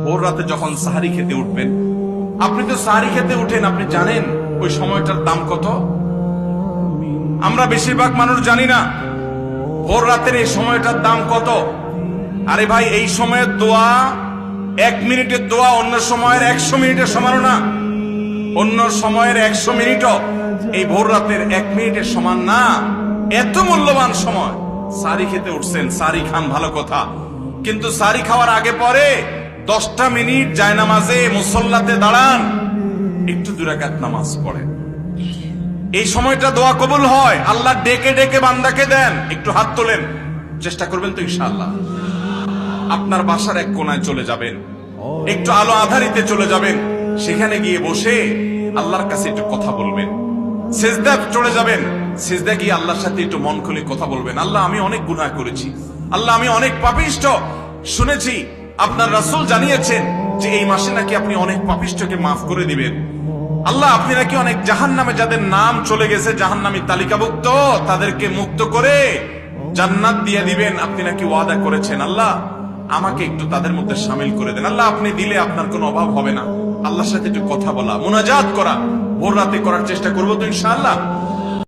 ভোর রাতে যখন সাহারি খেতে উঠবেন, আপনি তো সাহারি খেতে উঠেন, আপনি জানেন ওই সময়টার দাম কত? আমরা বেশিরভাগ মানুষ জানি না ভোর রাতের এই সময়টার দাম কত। আরে ভাই, এই সময়ের দোয়া 1 মিনিটের দোয়া অন্য সময়ের 100 মিনিটের সমান না। অন্য সময়ের 100 মিনিটও এই ভোর রাতের 1 মিনিটের সমান না। এত মূল্যবান সময়। সাহারি খেতে উঠছেন, সাহারি খান, ভালো কথা, কিন্তু সাহারি খাওয়ার আগে পরে 10টা মিনিট জায়নামাজে মুসল্লাতে দাঁড়ান, একটু 2 রাকাত নামাজ পড়েন। এই সময়টা দোয়া কবুল হয়। আল্লাহ ডেকে ডেকে বান্দাকে দেন। একটু হাত তোলেন, চেষ্টা করবেন তো ইনশাআল্লাহ। আপনার বাসার এক কোনায় চলে যাবেন, একটু আলো আধারিতে চলে যাবেন, সেখানে গিয়ে বসে আল্লাহর কাছে একটু কথা বলবেন। সিজদা চলে যাবেন, সিজদা গিয়ে আল্লাহর সাথে একটু মন খুলে কথা বলবেন। আল্লাহ, আমি অনেক গুনাহ করেছি, আল্লাহ আমি অনেক পাপিষ্ঠ। শুনেছি আপনার রাসূল জানিয়েছেন যে এই মাসে নাকি আপনি অনেক পাপিষ্ঠকে মাফ করে দিবেন। আল্লাহ, আপনি নাকি অনেক জাহান্নামে যাদের নাম চলে গেছে জাহান্নামী তালিকাভুক্ত, তাদেরকে মুক্ত করে জান্নাত দিয়ে দিবেন, আপনি নাকি ওয়াদা করেছেন। আল্লাহ, আমাকে একটু তাদের মধ্যে শামিল করে দেন। আল্লাহ, আপনি দিলে আপনার কোনো অভাব হবে না। আল্লাহর সাথে একটু কথা বলা, মুনাজাত করা ভোর রাতে করার চেষ্টা করবো তো ইনশাআল্লাহ।